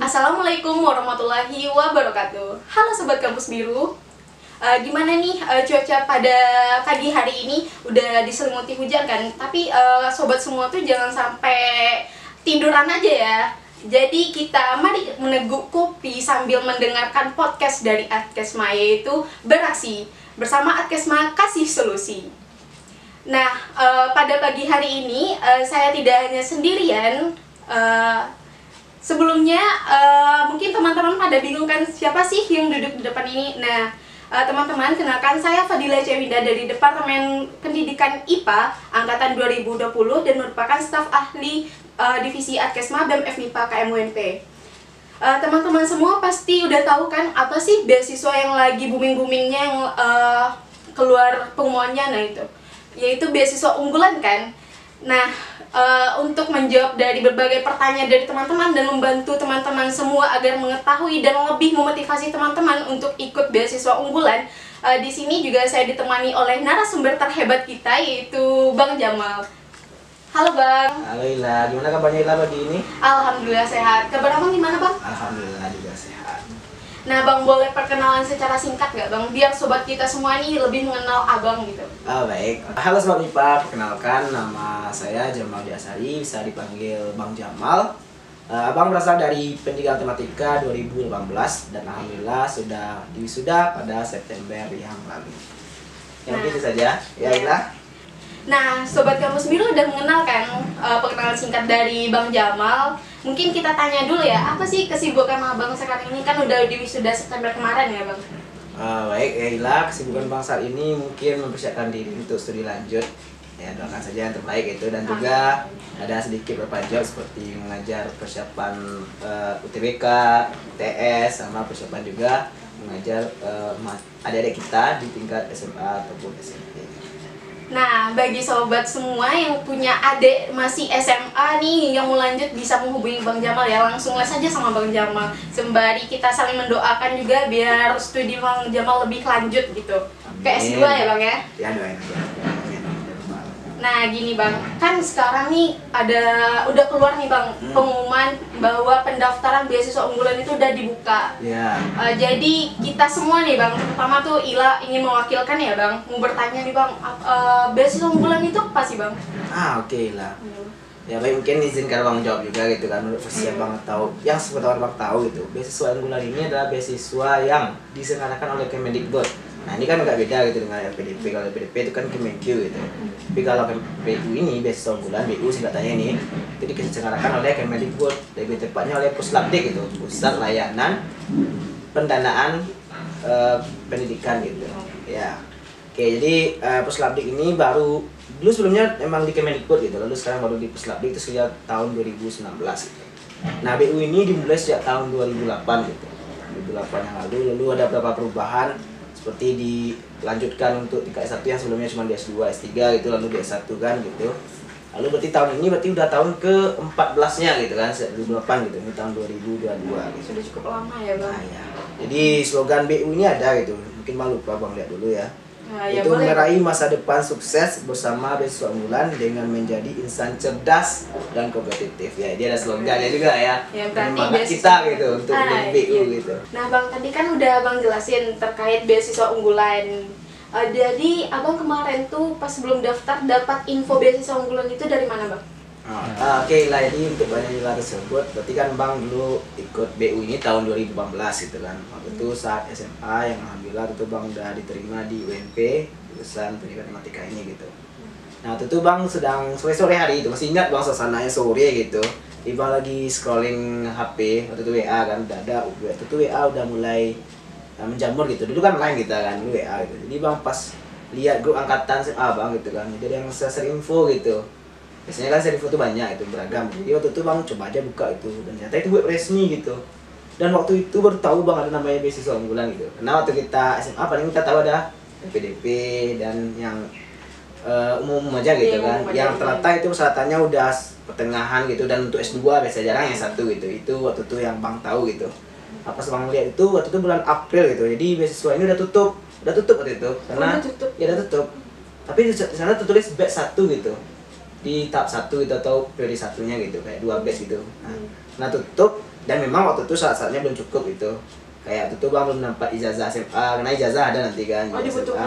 Assalamualaikum warahmatullahi wabarakatuh. Halo Sobat Kampus Biru. Gimana nih cuaca pada pagi hari ini? Udah diselimuti hujan kan? Tapi sobat semua tuh jangan sampai tiduran aja ya. Jadi kita mari meneguk kopi sambil mendengarkan podcast dari Adkesma, yaitu Beraksi bersama Adkesma Kasih Solusi. Nah, pada pagi hari ini saya tidak hanya sendirian. Sebelumnya mungkin teman-teman pada bingung kan siapa sih yang duduk di depan ini. Nah, teman-teman, kenalkan, saya Fadila Cewinda dari Departemen Pendidikan IPA Angkatan 2020 dan merupakan staf ahli Divisi Adkesma BEM FMIPA KMUNP. Teman-teman semua pasti udah tahu kan apa sih beasiswa yang lagi booming-boomingnya yang keluar pengumumannya, nah itu yaitu beasiswa unggulan kan. Nah, untuk menjawab dari berbagai pertanyaan dari teman-teman dan membantu teman-teman semua agar mengetahui dan lebih memotivasi teman-teman untuk ikut beasiswa unggulan, di sini juga saya ditemani oleh narasumber terhebat kita, yaitu Bang Jamal. Halo Bang. Halo Ila, gimana kabarnya Ila pagi ini? Alhamdulillah sehat. Kabar Abang gimana Bang? Alhamdulillah juga sehat. Nah Bang, boleh perkenalan secara singkat nggak Bang? Biar sobat kita semua ini lebih mengenal Abang gitu. Baik, halo Sobat IPA, perkenalkan nama saya Jamal Diasari, bisa dipanggil Bang Jamal. Abang berasal dari Pendidikan Matematika 2018 dan Alhamdulillah sudah diwisuda pada September yang lalu. Yang itu saja, ya Ila. Nah, Sobat Kampus Biru udah mengenal kan perkenalan singkat dari Bang Jamal. Mungkin kita tanya dulu ya, apa sih kesibukan Abang sekarang ini? Kan udah diwisuda September kemarin ya Bang? Baik, ya Ila, kesibukan Bang saat ini mungkin mempersiapkan diri untuk studi lanjut. Ya, doakan saja yang terbaik itu, dan juga ada sedikit beberapa job seperti mengajar persiapan UTBK, TS, sama persiapan juga mengajar adik-adik kita di tingkat SMA ataupun SMP. Nah, bagi sobat semua yang punya adik masih SMA nih yang mau lanjut, bisa menghubungi Bang Jamal ya, langsung les aja sama Bang Jamal. Sembari kita saling mendoakan juga biar studi Bang Jamal lebih lanjut gitu. Ke S2 ya Bang ya? Ya, doain aja. Nah gini Bang, kan sekarang nih udah keluar nih Bang pengumuman bahwa pendaftaran beasiswa unggulan itu udah dibuka. Ya. Jadi kita semua nih Bang, terutama tuh Ila ingin mewakilkan ya Bang, mau bertanya nih Bang, beasiswa unggulan itu apa sih Bang? Oke lah. Ya baik, mungkin izinkan Bang jawab juga gitu kan, menurut versi Bang tahu, yang sepengetahuan Bang tahu gitu. Beasiswa unggulan ini adalah beasiswa yang diselenggarakan oleh Kemendikbud. Nah ini kan agak beda gitu dengan LPDP. Kalau LPDP itu kan Kemenq gitu. Tapi kalau BU ini, beasiswa unggulan, BU singkatannya ini, itu diselenggarakan oleh Kemendikbud, lebih tepatnya oleh Puslabdik gitu, Pusat Layanan Pendanaan Pendidikan gitu. Ya. Oke, jadi Puslabdik ini baru, dulu sebelumnya memang di Kemendikbud gitu, lalu sekarang baru di Puslabdik itu sejak tahun 2019 gitu. Nah BU ini dimulai sejak tahun 2008 gitu, 2008 yang lalu ada beberapa perubahan, seperti dilanjutkan untuk tingkat S1 yang sebelumnya cuma di S2, S3 gitu, lalu di S1 kan gitu. Lalu berarti tahun ini berarti udah tahun ke-14-nya gitu kan, sejak 2008 gitu, ini tahun 2022 gitu. Sudah cukup lama ya Bang? Nah, ya. Jadi slogan BU ini ada gitu, mungkin malu lupa Bang lihat dulu ya. Nah, ya itu boleh. meraih masa depan sukses bersama beasiswa unggulan dengan menjadi insan cerdas dan kompetitif. Ya, dia ada slogannya juga ya. Ya berarti semangat kita gitu untuk menjadi BU iya. gitu. Nah Bang, tadi kan udah Bang jelasin terkait beasiswa unggulan. Jadi Abang kemarin tuh pas sebelum daftar dapat info beasiswa unggulan itu dari mana Bang? Oke lah, jadi untuk banyak tersebut, berarti kan Bang dulu ikut BU ini tahun 2018 gitu kan. Waktu itu saat SMA yang alhamdulillah itu Bang udah diterima di UNP, jurusan Pendidikan Matematika ini gitu. Nah waktu itu Bang sedang sore-sore hari itu, masih ingat Bang suasananya sore gitu. Bang lagi scrolling HP, waktu itu WA kan, udah ada, waktu itu WA udah mulai menjamur gitu. Dulu kan lain kita kan, dulu WA gitu. Jadi Bang pas lihat grup angkatan SMA Bang gitu kan, jadi yang share info gitu. Biasanya kan seri foto banyak itu beragam. Jadi waktu itu bang coba aja buka itu dan ternyata itu web resmi gitu. Dan waktu itu baru tahu bang ada namanya beasiswa unggulan gitu. Karena waktu kita SMA paling kita tahu ada PDP dan yang umum aja gitu kan. Yang ternyata itu persyaratannya udah pertengahan gitu dan untuk S2 biasa jarang yang satu gitu. Itu waktu itu yang bang tahu gitu. Apa bang lihat itu waktu itu bulan April gitu. Jadi beasiswa ini udah tutup waktu itu karena ya udah tutup. Tapi di sana tertulis batch 1 gitu. Di tahap 1 gitu atau periode satunya gitu kayak 2 batch gitu. Nah tutup dan memang waktu itu saat-saatnya belum cukup gitu. Kayak itu bang belum dapat ijazah SMA karena ijazah ada nanti kan.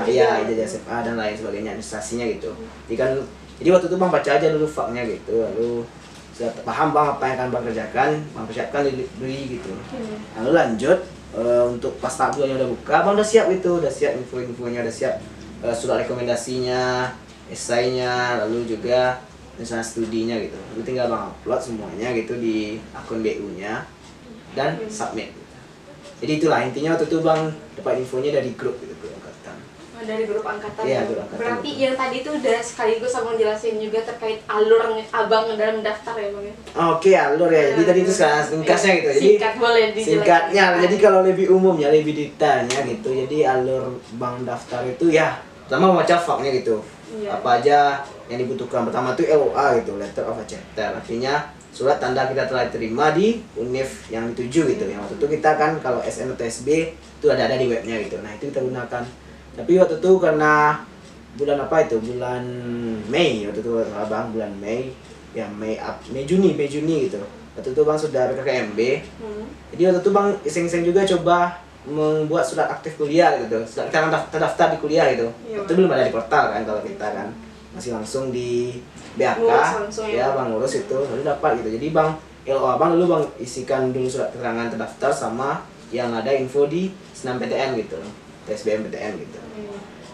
Iya ijazah SMA dan lain sebagainya administrasinya gitu. Jadi waktu itu bang baca aja dulu faknya gitu lalu sudah paham bang apa yang akan bang kerjakan, bang persiapkan diri gitu. Lalu lanjut untuk pas tahap 2 nya udah buka, bang udah siap gitu, udah siap info-infonya, udah siap surat rekomendasinya, esainya, lalu juga rencana studinya gitu. Lalu tinggal bang upload semuanya gitu di akun BU-nya dan submit. Jadi itulah intinya waktu itu bang dapat infonya dari grup gitu, grup angkatan. Dari grup angkatan. Iya, grup angkatan. Berarti yang tadi itu udah sekaligus abang jelasin juga terkait alur abang dalam daftar ya bang ya. Oke, alur ya. Jadi tadi itu sekarang ringkasnya gitu. Jadi singkat boleh dijelaskan. Singkatnya. Jadi kalau lebih umumnya, lebih detailnya gitu. Jadi alur bang daftar itu ya pertama membaca faknya gitu. Iya. Apa aja yang dibutuhkan. Pertama itu LOA gitu, letter of acceptance. Artinya surat tanda kita telah diterima di univ yang dituju gitu. Yang waktu itu kita kan kalau SN atau SB itu ada di webnya gitu. Nah itu kita gunakan. Tapi waktu itu karena bulan apa itu? Bulan Mei waktu itu abang bulan Mei. Ya Mei Juni gitu. Waktu itu bang sudah PKKMB. Jadi waktu itu bang iseng-iseng juga coba membuat surat aktif kuliah gitu. Surat kita terdaftar di kuliah gitu. Itu belum ada di portal kan kalau kita kan. Masih langsung di BAK ya bang ngurus itu lalu dapat gitu. Jadi bang LOA bang dulu bang isikan dulu surat keterangan terdaftar sama yang ada info di senam PTN gitu, TSBM PTN gitu.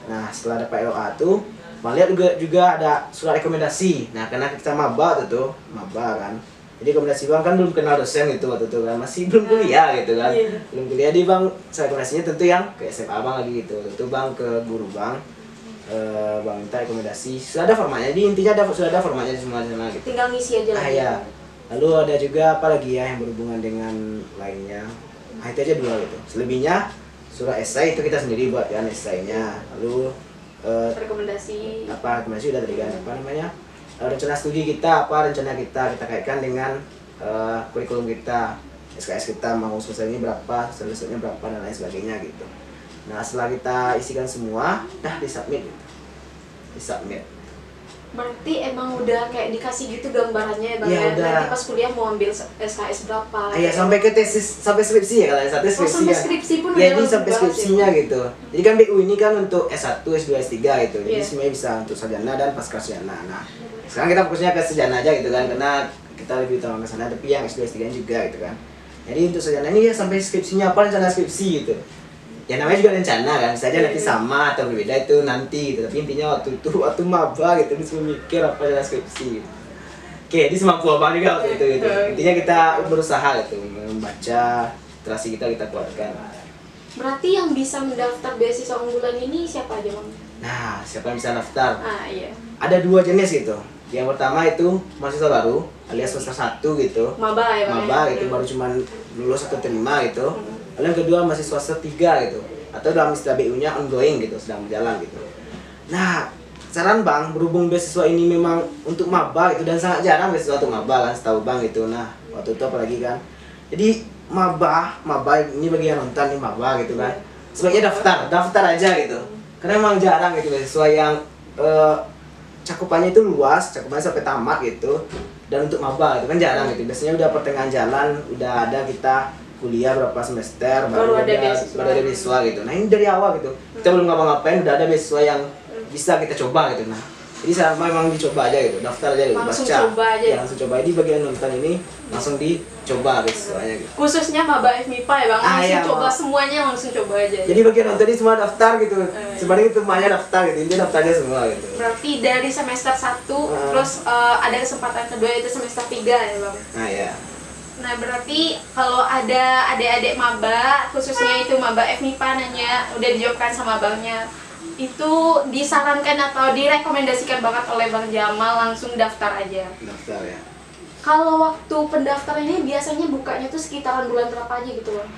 Nah setelah dapat LOA tuh bang lihat juga ada surat rekomendasi. Nah karena kita maba kan, jadi rekomendasi bang kan belum kenal dosen gitu waktu itu kan, masih belum kuliah gitu kan, belum kuliah. Di bang rekomendasinya tentu yang ke SMA bang lagi gitu. Waktu itu bang ke guru bang bang minta rekomendasi, sudah ada formatnya. Jadi intinya sudah ada formatnya di semua sana gitu. Tinggal ngisi aja lagi. Ya. Lalu ada juga apa lagi ya yang berhubungan dengan lainnya. Nah itu aja 2 gitu. Selebihnya surat esai itu kita sendiri buat kan esainya. Lalu rekomendasi udah tadi kan apa namanya? Rencana studi kita, rencana kita kaitkan dengan kurikulum kita, SKS kita mau selesai ini berapa, selesainya berapa dan lain sebagainya gitu. Nah setelah kita isikan semua, disubmit gitu. Disubmit. Berarti emang udah kayak dikasih gitu gambarannya ya bang ya? Udah. Nanti pas kuliah mau ambil SKS berapa? Iya sampai ke tesis, sampai skripsi ya kalau satu skripsi. Sampai skripsi pun ya, jadi sampai skripsinya ya, gitu. Jadi kan BU ini kan untuk S1, S2, S3 gitu. Jadi semuanya bisa untuk sarjana dan pascasarjana. Nah sekarang kita fokusnya ke sarjana aja gitu kan, karena kita lebih utama ke sana. Tapi yang S2, S3 juga gitu kan. Jadi untuk sarjana ini ya sampai skripsinya apa, rencana skripsi gitu. Ya namanya juga rencana kan, bisa aja nanti sama atau berbeda itu nanti gitu. Tapi intinya waktu maba gitu, disuruh mikir apa rencana skripsi gitu. Oke, ini semampu abang juga waktu itu gitu. Intinya kita berusaha gitu, membaca literasi kita kuatkan. Berarti yang bisa mendaftar beasiswa unggulan ini siapa aja bang? Nah, siapa yang bisa daftar? Iya. Ada 2 jenis gitu. Yang pertama itu mahasiswa baru, alias semester 1 gitu. Maba ya bang? Maba gitu, baru cuman lulus atau terima gitu. Lalu yang kedua mahasiswa semester 3 gitu. Atau dalam istilah BU-nya ongoing gitu, sedang berjalan gitu. Nah, saran bang, berhubung beasiswa ini memang untuk maba gitu dan sangat jarang beasiswa untuk maba kan, setahu bang gitu. Nah, waktu itu apalagi kan. Jadi maba ini bagi yang nonton nih maba gitu kan. Sebaiknya daftar aja gitu. Karena memang jarang gitu beasiswa yang cakupannya itu luas, cakupannya sampai tamat gitu. Dan untuk maba itu kan jarang gitu. Biasanya udah pertengahan jalan, udah ada kita kuliah berapa semester baru ada beasiswa gitu. Nah ini dari awal gitu, kita belum ngapa-ngapain udah ada beasiswa yang bisa kita coba gitu. Nah jadi saya memang dicoba aja gitu, daftar aja gitu, langsung baca coba aja ya, langsung coba. Ini bagian nonton ini langsung dicoba beasiswanya gitu. Khususnya maba FMIPA ya bang, langsung coba semuanya, langsung coba aja. Jadi bagian nonton ini semua daftar gitu, sebenarnya itu semuanya daftar gitu, ini daftarnya semua gitu. Berarti dari semester 1 terus ada kesempatan kedua itu semester 3 ya bang? Nah ya. Nah berarti kalau ada adik-adik maba, khususnya itu maba FMIPA nanya, udah dijawabkan sama abangnya, itu disarankan atau direkomendasikan banget oleh Bang Jamal langsung daftar aja. Daftar ya. Kalau waktu pendaftaran ini biasanya bukanya tuh sekitaran bulan berapa aja gitu Bang?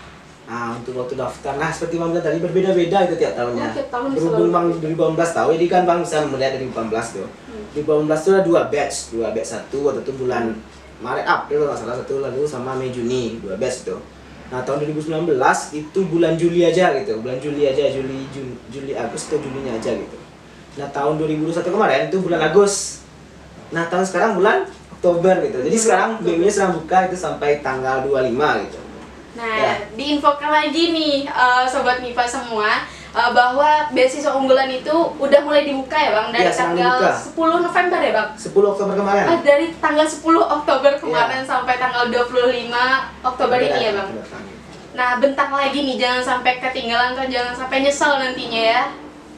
Nah, untuk waktu daftar, nah seperti Bang bilang tadi berbeda-beda itu tiap tahunnya. Tiap tahun Berhubung Bang 2018 tahu, jadi kan Bang bisa melihat dari 2018 tuh. 2018 itu ada dua batch satu waktu itu bulan Maret April kalau nggak salah, satu lalu sama Mei Juni, dua batch itu. Nah tahun 2019 itu bulan Juli aja gitu, bulan Juli aja, Juli Agustus atau Julinya aja gitu. Nah tahun 2021 kemarin itu bulan Agustus. Nah tahun sekarang bulan Oktober gitu. Jadi sekarang BU-nya sedang buka itu sampai tanggal 25 gitu. Nah, Ya. diinfokan lagi nih Sobat MIPA semua bahwa beasiswa unggulan itu udah mulai dibuka ya Bang dari Ya, sedang tanggal dibuka. 10 November ya Bang? 10 Oktober kemarin. Dari tanggal 10 Oktober kemarin sampai tanggal 25 Oktober ini ya Bang? Nah, bentar lagi nih, jangan sampai ketinggalan atau jangan sampai nyesel nantinya ya.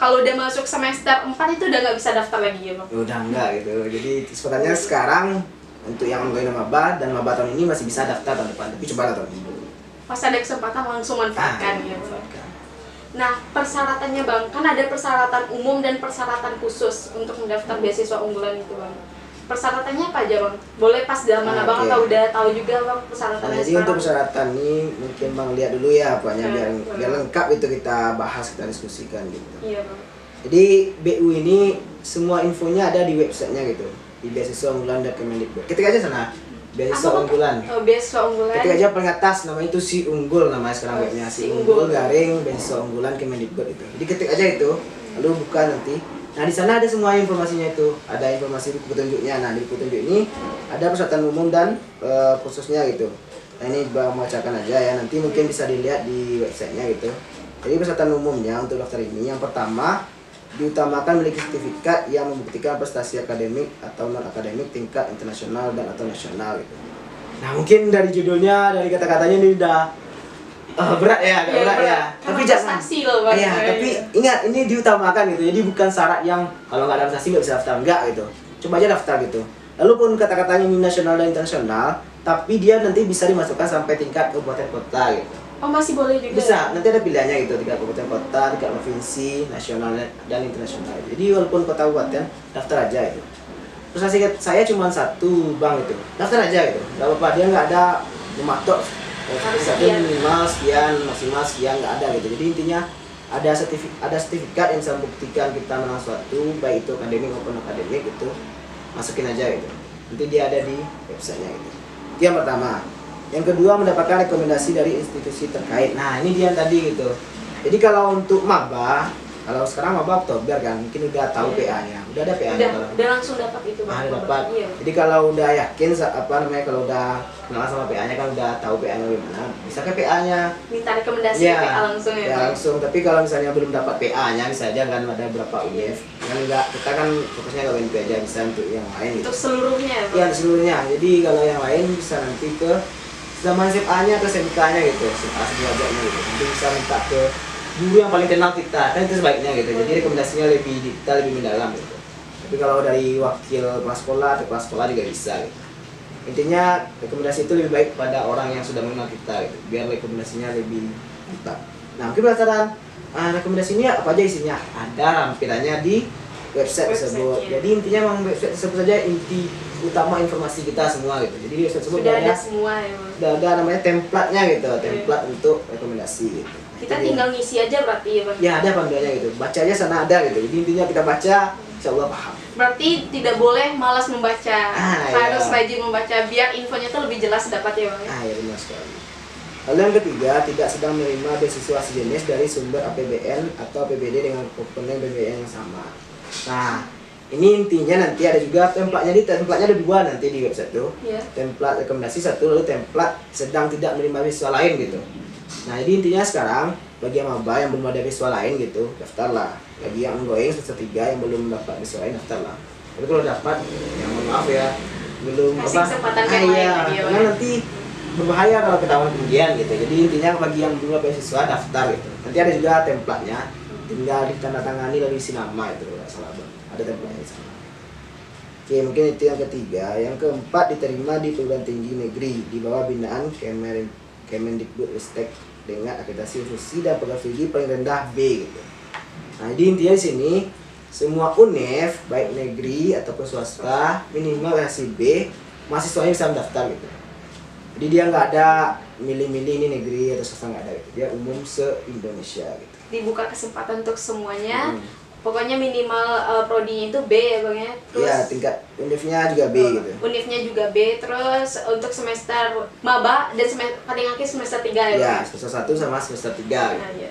Kalau udah masuk semester 4 itu udah nggak bisa daftar lagi ya Bang? Udah enggak gitu. Jadi sebenarnya sekarang untuk yang ongoing maba dan maba tahun ini masih bisa daftar tahun depan, tapi coba tahun ini dulu. Pas ada kesempatan langsung manfaatkan ya Bang. manfaatkan. Nah, persyaratannya Bang, kan ada persyaratan umum dan persyaratan khusus untuk mendaftar beasiswa unggulan itu Bang. Persyaratannya apa aja Bang? Boleh pas zaman Abang Oke. atau udah tahu juga Bang Nah, persyaratannya jadi sekarang? untuk persyaratan ini mungkin Bang lihat dulu ya apanya Nah, biar lengkap itu kita bahas, kita diskusikan gitu. Iya Bang. Jadi BU ini semua infonya ada di websitenya gitu, di beasiswa unggulan dan Kemendikbud. Ketik aja sana, beasiswa Apa, Bang? unggulan. Oh, beasiswa unggulan. Ketik aja paling atas namanya itu si unggul namanya sekarang Oh, webnya Si si Unggul. unggul garing beasiswa unggulan Kemendikbud itu. Jadi ketik aja itu, lalu buka nanti. Nah di sana ada semua informasinya itu, ada informasi buku petunjuknya. Nah di buku petunjuk ini ada persyaratan umum dan khususnya gitu. Nah ini Bang bacakan aja ya, nanti mungkin bisa dilihat di websitenya gitu. Jadi persyaratan umumnya untuk daftar ini yang pertama diutamakan memiliki sertifikat yang membuktikan prestasi akademik atau non akademik tingkat internasional dan atau nasional gitu. Nah mungkin dari judulnya, dari kata-katanya ini udah berat ya, agak Iya, berat ya. Karena Tapi jangan. prestasi loh Bang. Iya, tapi ingat ini diutamakan gitu. Jadi bukan syarat yang kalau nggak ada prestasi nggak bisa daftar, enggak gitu. Coba aja daftar gitu. Lalu pun kata-katanya ini nasional dan internasional, tapi dia nanti bisa dimasukkan sampai tingkat kabupaten kota gitu. Oh, masih boleh juga. Bisa, nanti ada pilihannya gitu, tingkat kabupaten kota, tingkat provinsi, nasional dan internasional. Jadi walaupun kota kabupaten, daftar aja itu. Prestasi saya cuma satu Bang itu, daftar aja gitu. Gak apa-apa, dia nggak ada mematok Harus satu sekian. minimal sekian, maksimal sekian, nggak ada gitu. Jadi intinya ada sertifikat yang bisa membuktikan kita menang suatu, baik itu akademik maupun akademik gitu. Masukin aja gitu. Nanti dia ada di websitenya gitu. Itu yang pertama. Yang kedua mendapatkan rekomendasi dari institusi terkait. Nah ini dia tadi gitu. Jadi kalau untuk maba, kalau sekarang maba Oktober kan, mungkin udah tahu PA-nya, udah ada PA-nya kalau. Udah langsung dapat itu Bang. Udah dapat. Iya. Jadi kalau udah yakin apa namanya, kalau udah kenal sama PA-nya kan udah tahu PA-nya gimana, bisa ke PA-nya. Minta rekomendasi Iya, PA langsung ya ya Bang. langsung. Tapi kalau misalnya belum dapat PA-nya, bisa aja kan ada berapa UF. Kan enggak, kita kan fokusnya ke UNP aja, bisa untuk yang lain gitu. Untuk seluruhnya ya Bang. Iya seluruhnya. Jadi kalau yang lain bisa nanti ke zaman SMA-nya atau SMK-nya gitu, SMA sederajatnya gitu. Nanti bisa minta ke guru yang paling kenal kita, kan itu sebaiknya gitu. Jadi rekomendasinya kita lebih mendalam gitu. Tapi kalau dari wakil kepala sekolah atau kepala sekolah juga bisa gitu. Intinya rekomendasi itu lebih baik pada orang yang sudah mengenal kita gitu, biar rekomendasinya lebih mantap. Nah mungkin berdasarkan rekomendasi ini apa aja isinya, ada lampirannya di website tersebut. Website-nya. Jadi intinya memang website tersebut saja inti utama informasi kita semua gitu. Jadi di website tersebut Sudah ada ada semua ya Bang. udah ada namanya template-nya gitu, template untuk rekomendasi gitu. Kita Itu dia. tinggal ngisi aja berarti ya Bang. Ya ada panduannya gitu, baca aja sana ada gitu. Jadi intinya kita baca, insya Allah paham. Berarti tidak boleh malas membaca. Harus iya. rajin membaca biar infonya tuh lebih jelas dapat ya Bang. Ya? Ya benar sekali. Lalu yang ketiga, tidak sedang menerima beasiswa sejenis dari sumber APBN atau APBD dengan komponen BBM yang sama. Nah, ini intinya nanti ada juga template-nya, di template-nya ada dua nanti di website tuh. Iya. Template rekomendasi satu, lalu template sedang tidak menerima beasiswa lain gitu. Nah, jadi intinya sekarang bagi yang maba yang belum ada beasiswa lain gitu, daftarlah. Bagi yang ongoing semester 3 yang belum dapat beasiswa lain, daftarlah. Tapi kalau dapat, ya mohon maaf ya, belum Kasih kesempatan ke yang lain iya, lagi ya, karena Bang. nanti berbahaya kalau ketahuan kemudian gitu. Jadi intinya bagi yang belum ada beasiswa daftar gitu. Nanti ada juga template-nya, tinggal ditandatangani lalu isi nama itu nggak salah Bang. Ada template-nya di sana. Oke, mungkin itu yang ketiga. Yang keempat, diterima di perguruan tinggi negeri di bawah binaan Kemendikbud Ristek dengan akreditasi institusi dan pegawai tinggi paling rendah B gitu. Nah, jadi intinya di sini semua UNEF baik negeri ataupun swasta minimal versi B mahasiswanya bisa mendaftar gitu. Jadi dia nggak ada milih-milih ini negeri atau swasta, nggak ada gitu. Dia umum se-Indonesia gitu. Dibuka kesempatan untuk semuanya. Pokoknya minimal prodinya itu B ya Bang ya. Terus Iya, tingkat UNEF-nya juga B gitu. UNIF-nya juga B, terus untuk semester maba dan paling akhir semester 3 ya Bang. Ya, semester 1 sama semester 3 gitu. Nah, ya.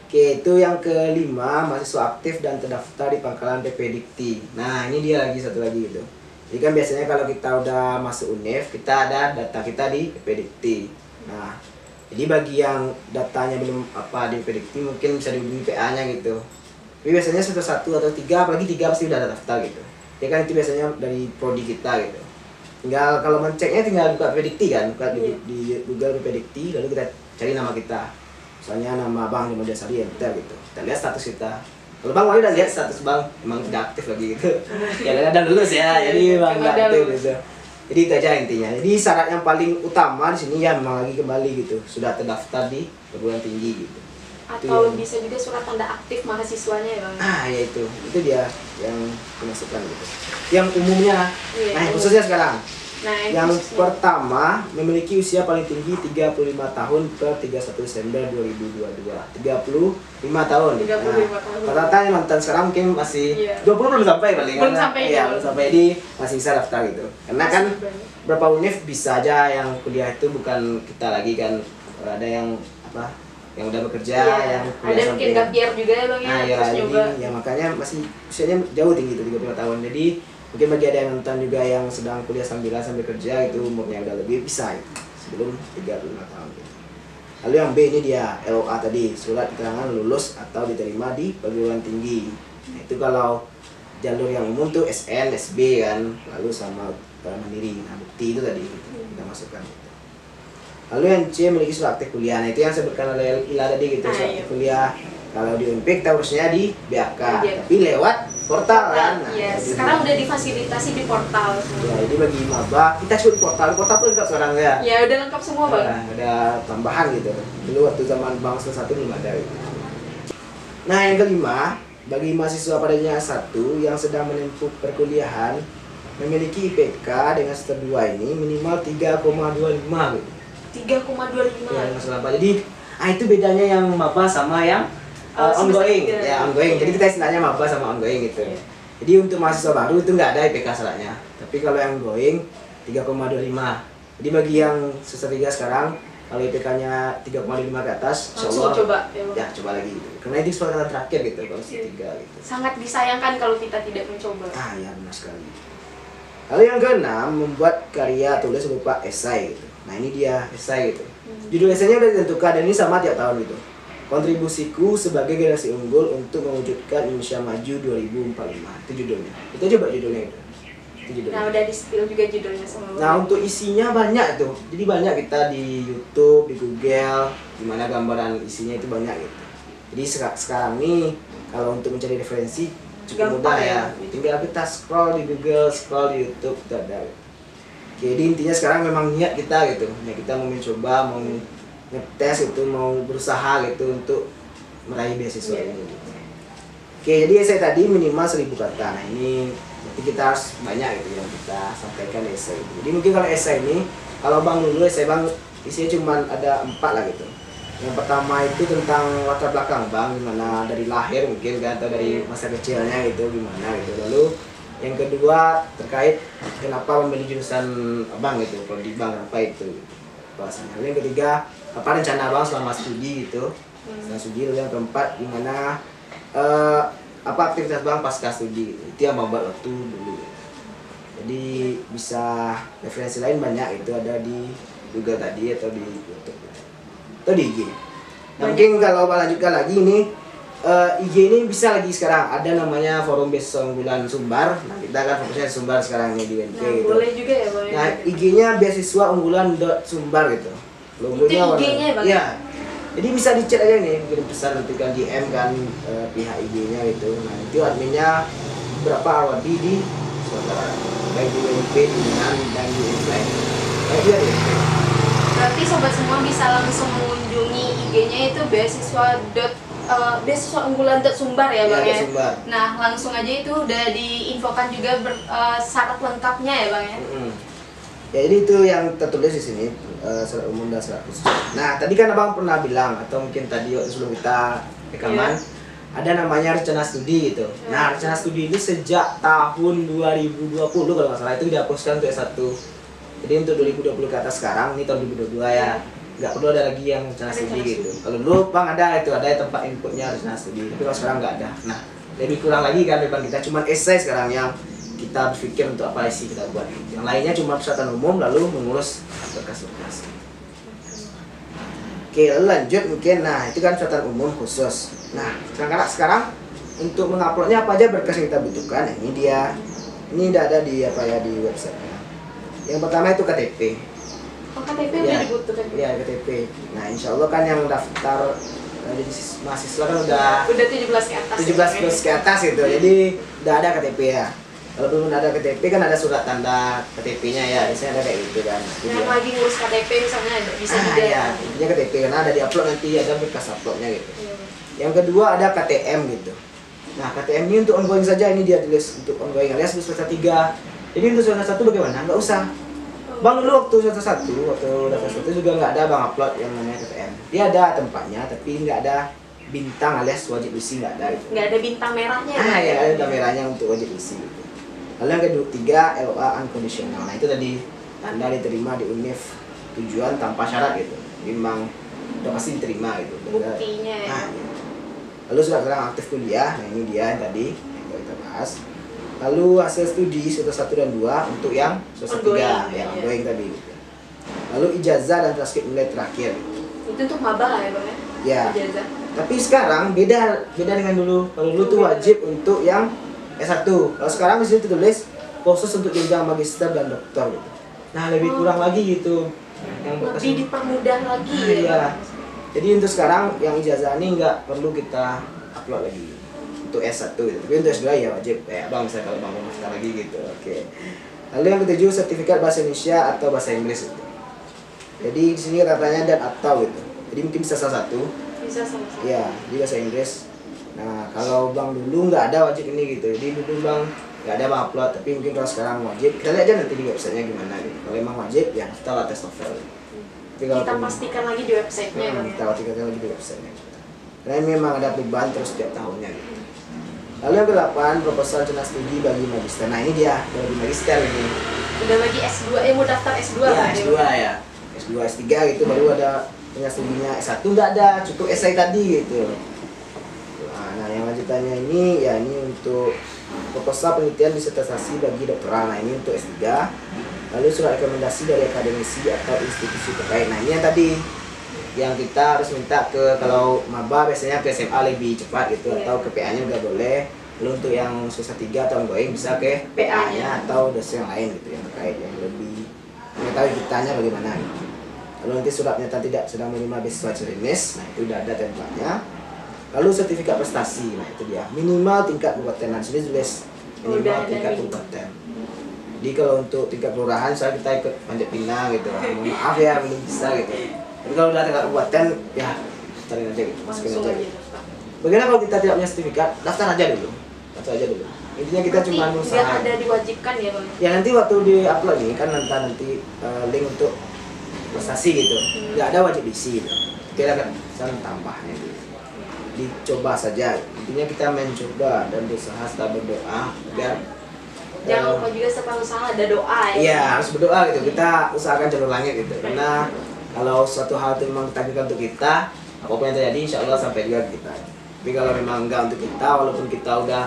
Oke, itu yang kelima, mahasiswa aktif dan terdaftar di pangkalan PP Dikti. Nah, ini dia lagi satu lagi gitu. Jadi kan biasanya kalau kita udah masuk UNEF, kita ada data kita di PP Dikti. Nah, jadi bagi yang datanya belum apa di PP Dikti mungkin bisa dihubungi PA-nya gitu. Tapi biasanya semester 1 atau 3, apalagi 3 pasti udah ada daftar gitu. Ya kan itu biasanya dari prodi kita gitu. Tinggal kalau menceknya tinggal buka PP Dikti kan, buka di Google PP Dikti, lalu kita cari nama kita. Misalnya nama Bang Nimo Dasari enter gitu. Kita lihat status kita. Kalau Bang Wali udah lihat status Bang, emang tidak aktif lagi gitu. Ya ada lulus ya, jadi Bang nggak aktif gitu. Jadi itu aja intinya. Jadi syarat yang paling utama di sini ya memang lagi kembali gitu, sudah terdaftar di perguruan tinggi gitu. Atau bisa juga surat tanda aktif mahasiswanya ya Bang. Ah ya itu dia yang dimasukkan gitu. Yang umumnya, Iya, khususnya sekarang. Nah, Yang khususnya. pertama memiliki usia paling tinggi 35 tahun per 31 Desember 2022. 35 tahun. 35 tahun. Rata-rata yang nonton sekarang mungkin masih Iya. 20 belum sampai paling. Belum karena- sampai, iya, ya. belum sampai di masih bisa daftar gitu. Karena kan Masih banyak. beberapa univ bisa aja yang kuliah itu bukan kita lagi kan, ada yang apa? Yang udah bekerja, Iya, yang kuliah ada mungkin gap year juga ya Bang ya, Nah, ya, terus jadi nyoba. ya makanya masih usianya jauh tinggi itu 35 tahun. Jadi mungkin bagi ada yang nonton juga yang sedang kuliah sambil kerja itu umurnya udah lebih bisa gitu, sebelum 35 tahun gitu. Lalu yang B ini dia LOA tadi, surat keterangan lulus atau diterima di perguruan tinggi. Nah, itu kalau jalur yang umum tuh SN, SB kan, lalu sama mandiri. Nah, bukti itu tadi kita masukkan gitu. Lalu yang C memiliki surat aktif kuliah. Nah, itu yang sebutkan oleh Ila tadi gitu, surat aktif kuliah. Kalau di UNP kita urusnya di BAK, tapi lewat portal kan. Nah, Iya, jadi- sekarang udah difasilitasi di portal semua. Ya, jadi bagi maba kita coba di portal tuh lengkap sekarang ya. Ya udah lengkap semua Bang. Nah, ada tambahan gitu. Dulu waktu zaman Bang semester 1 belum ada gitu. Nah, yang kelima, bagi mahasiswa pada jenjang 1 yang sedang menempuh perkuliahan memiliki IPK dengan semester 2 ini minimal 3,25 gitu. 3,25. Ya, masalah apa? Jadi, itu bedanya yang maba sama yang ongoing. semester 3. Ya, ongoing. Jadi kita istilahnya maba sama ongoing gitu. Iya. Jadi untuk mahasiswa baru itu nggak ada IPK syaratnya. Tapi kalau yang ongoing 3,25. Jadi bagi yang semester 3 sekarang kalau IPK-nya 3,5 ke atas, insya Langsung Allah coba ya Bang. ya coba lagi gitu. Karena itu kesempatan terakhir gitu kalau semester 3 gitu. Sangat disayangkan kalau kita tidak mencoba. Ah ya benar sekali. Lalu yang keenam, membuat karya tulis berupa esai gitu. Nah ini dia esai gitu. Judul esainya udah ditentukan dan ini sama tiap tahun gitu. Kontribusiku sebagai generasi unggul untuk mewujudkan Indonesia Maju 2045. Itu judulnya. Itu coba judulnya itu. Itu judulnya. Nah, udah di-spill juga judulnya sama Bang. Nah untuk isinya banyak tuh. Jadi banyak kita di YouTube, di Google, dimana gambaran isinya itu banyak gitu. Jadi sekarang nih kalau untuk mencari referensi cukup Gampang mudah ya. ya. Tinggal kita scroll di Google, scroll di YouTube, itu ada. Jadi intinya sekarang memang niat kita gitu. Niat kita mau mencoba, mau ngetes itu, mau berusaha gitu untuk meraih beasiswa Iya. ini. Gitu. Oke, jadi esai tadi minimal 1000 kata. Nah ini berarti kita harus banyak gitu yang kita sampaikan di esai. Jadi mungkin kalau esai ini, kalau Bang dulu esai Bang isinya cuma ada 4 lah gitu. Yang pertama itu tentang latar belakang Bang, gimana dari lahir mungkin kan, atau dari masa kecilnya gitu gimana gitu. Lalu yang kedua terkait kenapa memilih jurusan Abang gitu, prodi Bang apa itu gitu, bahasanya. Lalu yang ketiga apa rencana Abang selama studi gitu, selama studi. Lalu yang keempat gimana apa aktivitas Bang pasca studi gitu. Itu yang Bang buat waktu dulu. Jadi bisa referensi lain banyak itu ada di Google tadi atau di YouTube atau di IG. Nah, mungkin kalau Bang lanjutkan lagi ini IG ini bisa lagi sekarang ada namanya forum beasiswa unggulan Sumbar. Nah kita kan fokusnya Sumbar sekarang nih di UNP Nah, gitu. boleh juga ya Bang. Nah IG-nya beasiswa unggulan.sumbar gitu. Logonya Itu IG-nya ya, Bang? Iya. Jadi bisa di-chat aja nih, kirim pesan nanti kan DM kan pihak IG-nya gitu. Nah itu adminnya berapa awadi di Sumatera, baik di UNP, di Unan, dan di UNPLAN. Baik juga di UNP. Berarti sobat semua bisa langsung mengunjungi IG-nya itu beasiswa beasiswa unggulan tersumbar ya Bang ya. Tersumbar. Nah, langsung aja itu udah diinfokan juga syarat lengkapnya ya Bang ya. Ya jadi itu yang tertulis di sini, syarat umum dan syarat khusus. Nah tadi kan abang pernah bilang, atau mungkin tadi sebelum kita rekaman, ada namanya rencana studi gitu. Nah rencana studi ini sejak tahun 2020 kalau nggak salah itu dihapuskan untuk S1. Jadi untuk 2020 ke atas sekarang, ini tahun 2022 ya, nggak perlu ada lagi yang rencana studi gitu. Kalau dulu bang ada itu, ada tempat inputnya rencana studi, tapi kalau sekarang nggak ada. Nah lebih kurang lagi kan memang kita cuma esai sekarang yang kita berpikir untuk apa sih kita buat. Yang lainnya cuma persyaratan umum lalu mengurus berkas-berkas. Oke, lalu lanjut mungkin. Nah itu kan persyaratan umum khusus. Nah sekarang untuk menguploadnya apa aja berkas yang kita butuhkan. Nah, ini dia, ini udah ada di apa ya, di website. Yang pertama itu KTP. Oh, KTP udah dibutuhkan? Iya, KTP. Nah insya Allah kan yang daftar jadi mahasiswa kan udah 17 ke atas. 17 plus ke atas gitu. Jadi udah ada KTP ya. Kalau belum ada KTP kan ada surat tanda KTP-nya ya, biasanya ada kayak gitu kan. Yang lagi ngurus KTP misalnya bisa juga. Ya, intinya KTP karena ada di upload, nanti ada berkas uploadnya gitu. Yang kedua ada KTM gitu. Nah KTM ini untuk ongoing saja, ini dia tulis untuk ongoing alias semester 3. Jadi untuk semester 1 bagaimana? Nggak usah. Bang dulu waktu semester 1, waktu daftar semester 1 juga nggak ada bang upload yang namanya KTM. Dia ada tempatnya tapi nggak ada bintang alias wajib isi, nggak ada gitu. Nggak ada bintang merahnya. Ya ada bintang merahnya untuk wajib isi gitu. Lalu yang ketiga LOA unconditional. Nah itu tadi tanda diterima di univ tujuan tanpa syarat gitu. Memang udah pasti diterima gitu. Buktinya ya. Nah, ya. Lalu surat keterangan aktif kuliah. Nah ini dia yang tadi yang kita bahas. Lalu hasil studi semester 1 dan 2 untuk yang semester 3 yang ongoing tadi gitu. Lalu ijazah dan transkrip nilai terakhir. Itu untuk maba ya Bang ya? Ya. Ijazah. Tapi sekarang beda dengan dulu. Kalau dulu tuh wajib untuk yang S1. Kalau sekarang di sini tulis khusus untuk jenjang magister dan doktor gitu. Nah, lebih kurang lagi gitu. Yang lebih dipermudah lagi ya. Iya. Jadi untuk sekarang yang ijazah ini nggak perlu kita upload lagi untuk S1 gitu. Tapi untuk S2 ya wajib. Kayak Bang saya kalau Bang mau daftar lagi gitu. Oke. Lalu yang ketujuh sertifikat bahasa Indonesia atau bahasa Inggris gitu. Jadi di sini katanya dan atau gitu. Jadi mungkin bisa salah satu. Bisa sama-sama. Iya, di bahasa Inggris. Nah, kalau Bang dulu nggak ada wajib ini gitu. Jadi dulu Bang nggak ada Bang upload, tapi mungkin kalau sekarang wajib. Kita lihat aja nanti di websitenya gimana gitu. Kalau emang wajib, ya daftar tes TOEFL. Tapi kalau kita pastikan lagi di websitenya Bang. Kita pastikan lagi di websitenya. Karena ini memang ada perubahan terus setiap tahunnya gitu. Lalu yang ke-8, proposal rencana studi bagi magister. Nah ini dia, bagi magister ini. Udah bagi S2, mau daftar S2 ya, kan? S2 ya. S2, S3 gitu, baru ada rencana studinya. S1 nggak ada, cukup esai tadi gitu. Nah yang lanjutannya ini, ya ini untuk proposal penelitian disertasi bagi doktoral. Nah ini untuk S3. Lalu surat rekomendasi dari akademisi atau institusi terkait. Nah ini yang tadi yang kita harus minta ke, kalau maba biasanya ke SMA lebih cepat gitu, atau ke PA-nya juga boleh. Lalu untuk yang semester 3 atau ongoing bisa ke PA-nya atau dosen yang lain gitu yang terkait, yang lebih mengetahui kitanya bagaimana gitu. Lalu nanti surat nyata tidak sedang menerima beasiswa jenis, nah itu udah ada tempatnya. Lalu sertifikat prestasi, nah itu dia minimal tingkat kabupaten. Nah sini tulis minimal tingkat kabupaten. Jadi kalau untuk tingkat kelurahan, saya kita ikut Panjat Pinang gitu, mohon maaf ya belum bisa gitu. Tapi kalau udah tingkat kabupaten, ya daftarin aja gitu, masukin aja gitu. Bagaimana kalau kita tidak punya sertifikat, daftar aja dulu. Daftar aja dulu. Intinya kita cuma usaha. Nggak ada diwajibkan ya Bang? Ya nanti waktu di upload nih kan nanti link untuk prestasi gitu. Nggak ada wajib isi gitu. Kita akan saling tambahnya gitu. Dicoba saja. Intinya kita mencoba dan berusaha serta berdoa agar jangan lupa juga setelah usaha ada doa ya. Iya, harus berdoa gitu. Kita usahakan jalur langit gitu. Karena kalau suatu hal itu memang ditakdirkan untuk kita, apapun yang terjadi insya Allah sampai juga ke kita. Tapi kalau memang enggak untuk kita, walaupun kita udah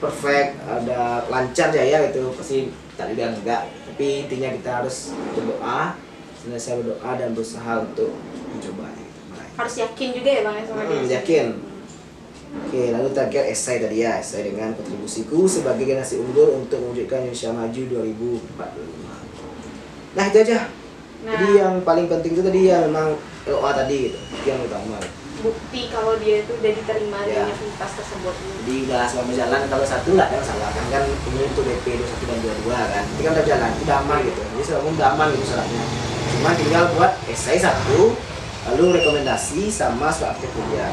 perfect, ada lancar jaya gitu, pasti takdirkan enggak. Tapi intinya kita harus berdoa, senantiasa berdoa dan berusaha untuk mencoba gitu. Harus yakin juga ya Bang ya sama dia. Yakin. Oke, lalu target esai tadi ya, esai dengan kontribusiku sebagai generasi unggul untuk mewujudkan Indonesia Maju 2045. Nah itu aja. Nah, jadi yang paling penting itu tadi ya memang LOA tadi gitu, itu yang utama. Bukti kalau dia itu udah diterima di universitas tersebut. Jadi udah selama berjalan, kalau satu nggak ada masalah kan ini untuk DP 21 dan 22 kan, itu kan udah jalan, udah aman gitu. Jadi selama udah aman gitu syaratnya. Cuma tinggal buat esai satu, lalu rekomendasi sama surat aktif kuliah.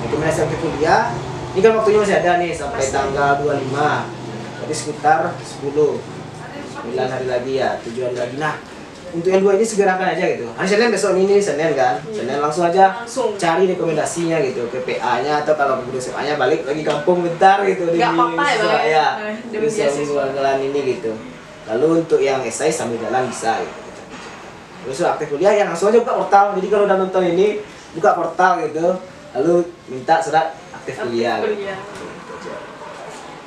Rekomendasi aktif kuliah ini kan waktunya masih ada nih sampai tanggal 25, berarti sekitar 9 hari lagi ya, 7 hari lagi. Nah, untuk yang dua ini segerakan aja gitu. Hari Senin besok ini Senin kan, Senin langsung aja cari rekomendasinya gitu ke PA-nya, atau kalau guru SMA-nya balik lagi kampung bentar gitu. Nggak apa-apa ya Bang ya? Demi jalan ini gitu. Lalu untuk yang esai sambil jalan bisa gitu. Terus aktif kuliah ya langsung aja buka portal. Jadi kalau udah nonton ini buka portal gitu, lalu minta surat aktif kuliah. Gitu.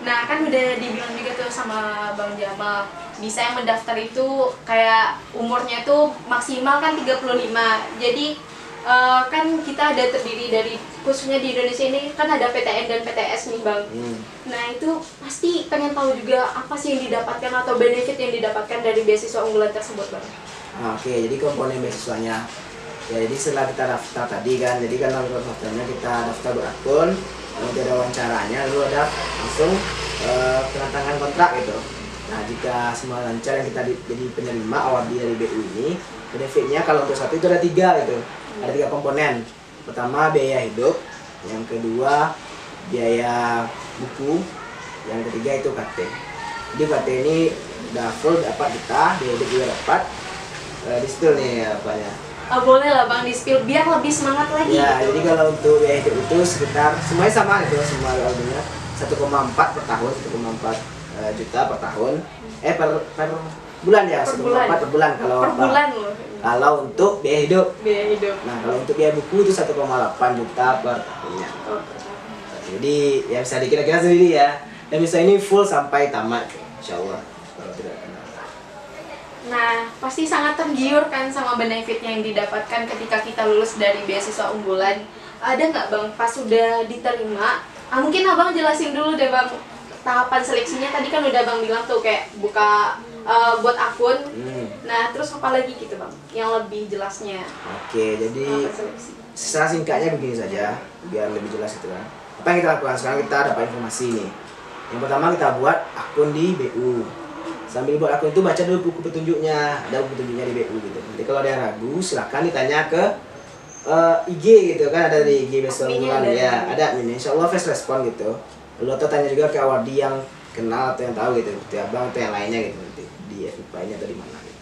Nah kan udah dibilang juga tuh sama Bang Jamal, bisa yang mendaftar itu kayak umurnya tuh maksimal kan 35. Jadi kan kita ada terdiri dari, khususnya di Indonesia ini kan ada PTN dan PTS nih Bang. Nah itu pasti pengen tahu juga apa sih yang didapatkan atau benefit yang didapatkan dari beasiswa unggulan tersebut Bang. Oke, jadi komponen beasiswanya ya, jadi setelah kita daftar tadi kan, jadi kan lalu daftarnya kita daftar berakun, lalu ada wawancaranya, lalu ada langsung penandatangan kontrak gitu. Nah jika semua lancar yang kita jadi penerima awadi dari BU ini, benefitnya kalau untuk satu itu ada 3 gitu, ada 3 komponen. Pertama biaya hidup, yang kedua biaya buku, yang ketiga itu KT. Jadi KT ini udah full dapat kita, biaya hidup juga dapat. Di spill nih apanya. Boleh lah Bang, di spill biar lebih semangat lagi Ya, gitu. jadi kalau untuk biaya hidup itu sekitar semuanya sama gitu, semua harganya 1,4 per tahun, 1,4 juta per tahun. Per bulan ya, 1,4 per bulan kalau per bulan loh. Kalau untuk biaya hidup. Biaya hidup. Nah, kalau untuk biaya buku itu 1,8 juta per tahunnya. Jadi ya bisa dikira-kira sendiri ya. Dan bisa ini full sampai tamat, insyaallah. Kalau tidak kena. Nah, pasti sangat tergiur kan sama benefitnya yang didapatkan ketika kita lulus dari beasiswa unggulan. Ada nggak Bang pas sudah diterima? Mungkin Abang jelasin dulu deh Bang tahapan seleksinya. Tadi kan udah Bang bilang tuh kayak buka buat akun. Nah, terus apa lagi gitu Bang? Yang lebih jelasnya. Oke, jadi secara singkatnya begini saja, biar lebih jelas itu kan. Apa yang kita lakukan sekarang, kita dapat informasi nih. Yang pertama kita buat akun di BU. Sambil buat akun itu baca dulu buku petunjuknya, ada buku petunjuknya di BU gitu. Nanti kalau ada yang ragu silahkan ditanya ke IG gitu kan, ada di IG beasiswa unggulan ya, ada admin, insya Allah fast respon gitu. Lalu atau tanya juga ke awadi yang kenal atau yang tahu gitu, seperti abang atau yang lainnya gitu, nanti di FIPA-nya atau di mana gitu.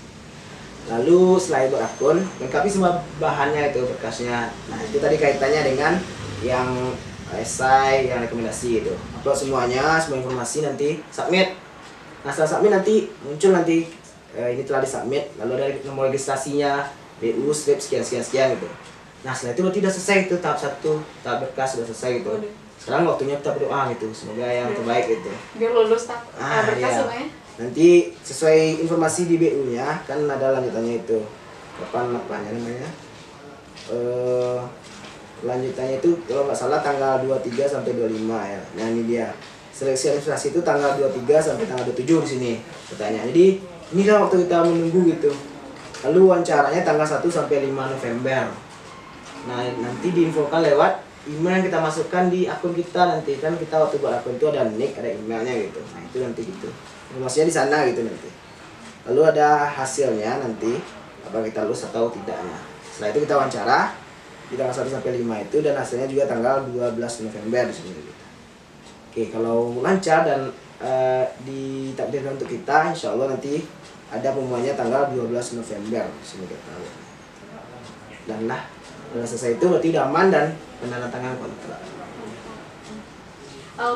Lalu setelah buat akun, lengkapi semua bahannya itu, berkasnya. Nah itu tadi kaitannya dengan yang esai, yang rekomendasi gitu. Upload semuanya, semua informasi, nanti submit. Nah setelah submit nanti muncul nanti ini telah disubmit, lalu ada nomor registrasinya, BU, strip sekian gitu. Nah setelah itu berarti sudah selesai itu tahap 1, tahap berkas sudah selesai gitu. Sekarang waktunya kita berdoa gitu, semoga yang terbaik gitu. Biar lulus tahap berkas semuanya. Nanti sesuai informasi di BU-nya kan ada lanjutannya itu. Kapan apanya namanya? Lanjutannya itu kalau nggak salah tanggal 23 sampai 25 ya. Nah ini dia. Seleksi administrasi itu tanggal 23 sampai tanggal 27 di sini pertanyaan. Jadi inilah waktu kita menunggu gitu. Lalu wawancaranya tanggal 1 sampai 5 November. Nah, nanti diinfokan lewat email yang kita masukkan di akun kita nanti. Kan kita waktu buat akun itu ada nick, ada emailnya gitu. Nah, itu nanti gitu. Informasinya di sana gitu nanti. Lalu ada hasilnya nanti apa kita lulus atau tidaknya. Setelah itu kita wawancara di tanggal 1 sampai 5 itu, dan hasilnya juga tanggal 12 November di sini gitu. Oke, kalau lancar dan ditakdirkan untuk kita, insya Allah nanti ada pengumumannya tanggal 12 November, semoga tahu. Dan lah, setelah selesai itu berarti udah aman dan penandatangan kontrak.